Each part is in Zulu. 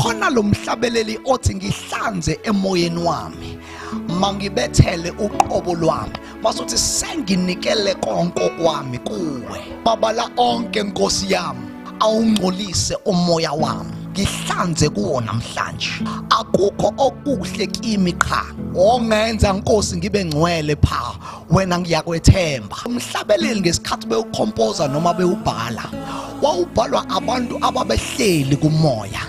khona lo mhlabeleli othi ngihlanze emoyeni wami mangibethele uqobo lwami masuthi senginikele konke kwami kuwe babala onke Nkosi yami awungcolise umoya wami ngihlanze kuwo namhlanje akukho okuhle kimi qha ongenza Nkosi ngibe ngcwele pha wena ngiyakwethemba umhlabeleli ngesikhathi bewukhompoza noma bewubhala wawubhalwa abantu ababehleli kumoya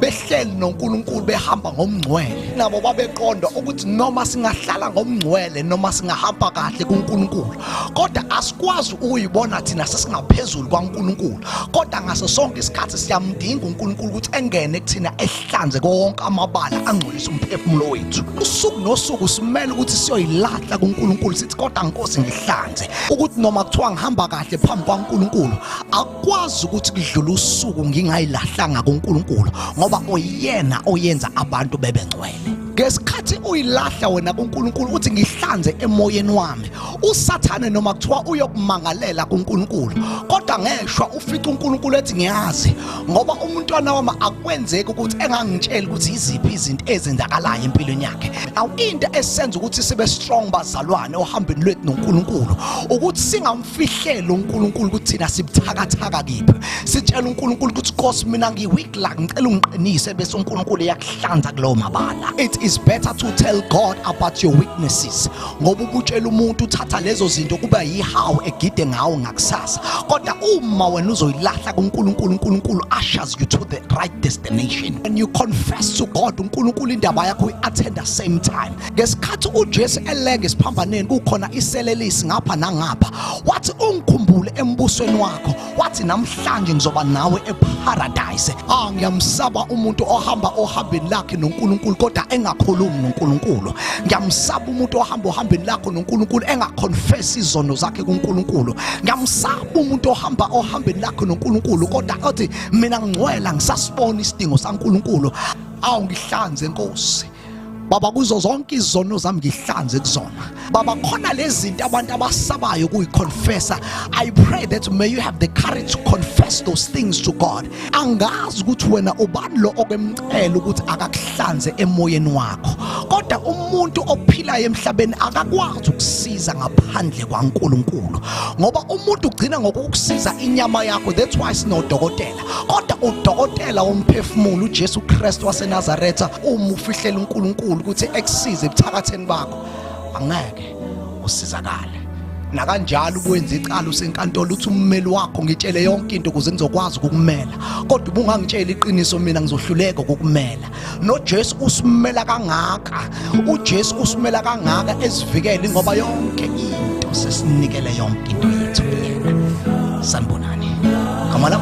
behleli noNkulunkulu behamba ngomngcwele nabo babeqonda ukuthi noma singahlala ngomngcwele noma singahamba kahle kuNkulunkulu kodwa asikwazi ukuyibona thina sesingaphezulu kwaNkulunkulu kodwa ngaso sonke isikhathi siyamdinga uNkulunkulu ukuthi engene kuthina ehlanze konke amabala angcolisa umphefumulo wethu usuku nosuku simele ukuthi siyoyilahla kuNkulunkulu sithi kodwa Nkosi ngihlanze ukuthi noma kuthiwa ngihamba kahle phambi kwaNkulunkulu akwazi ukuthi kudlule usuku ngingayilahlanga kuNkulunkulu ngoba uyena oyenza abantu bebengcwele ngesikhathi uyilahla wena kuNkulunkulu uthi ngihlanze emoyeni wami usathane noma kuthiwa uyokumangalela kuNkulunkulu kodwa ngeshwa ufica uNkulunkulu ethi ngiyazi ngoba umntwana wami akwenzeki ukuthi engangitshela ukuthi iziphi izinto ezenzakalayo empilweni yakhe awu into esenza ukuthi sibe strong bazalwane ohambeni lwethu noNkulunkulu ukuthi singamfihleli uNkulunkulu ukuthi thina sibuthakathaka kiphi sitshela uNkulunkulu ukuthi Nkosi mina ngiweak la ngicela ungiqinise bese uNkulunkulu yakuhlanza kulowo mabala. It's better to tell God about your weaknesses ngoba ubutshela umuntu uthatha lezo zinto kuba yihawu egide ngawo ngakusasa kodwa uma wena uzoyilahla kuNkulunkulu uNkulunkulu ushers you to the right destination and you confess to God uNkulunkulu indaba yakho uyi-attend the same time ngesikhathi uJesu elenge siphambaneni kukhona iselelisi ngapha nangapha wathi ungikhumbule embusweni wakho wathi namhlanje ngizoba nawe eparadise ngiyamsaba umuntu ohamba ohambeni lakhe noNkulunkulu kodwa engakhulumi noNkulunkulu ngiyamsaba umuntu ohamba ohambeni lakho noNkulunkulu engaconfess izono zakhe kuNkulunkulu ngiyamsaba umuntu ohamba ohambeni lakho noNkulunkulu kodwa athi mina ngcwela ngisasibona isidingo saNkulunkulu ngihlanze Nkosi Baba kuzo zonke izono zami ngihlanze kuzona Baba khona lezi zinto abantu abasabayo kuyiconfessa I pray that may you have the courage to confess those things to God angazi ukuthi wena ubani lo okwemcela ukuthi akakuhlanze emoyeni wakho kodwa umuntu ophilayo emhlabeni akakwazi ukusiza ngaphandle kwaNkulunkulu ngoba umuntu ugcina ngokukusiza inyama yakho that's why sinodokotela kodwa udokotela womphefumulo uJesu Kristu waseNazaretha umufihlela uNkulunkulu ukuthi ekusize ebuthakatheni bakho angeke usizakale na kanjalo ukwenza icala usenkantolo uthi ummeli wakho ngitshele yonke into ukuze ngizokwazi ukukumela kodwa ubungangitshela iqiniso mina ngizohluleka ukukumela noJesu usimela kangaka uJesu usimela kangaka esivikele ngoba yonke into sesinikele yonke into yethu yena sanibonani kamala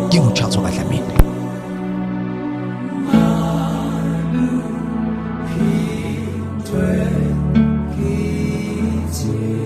ngikuchazo kaDlamini He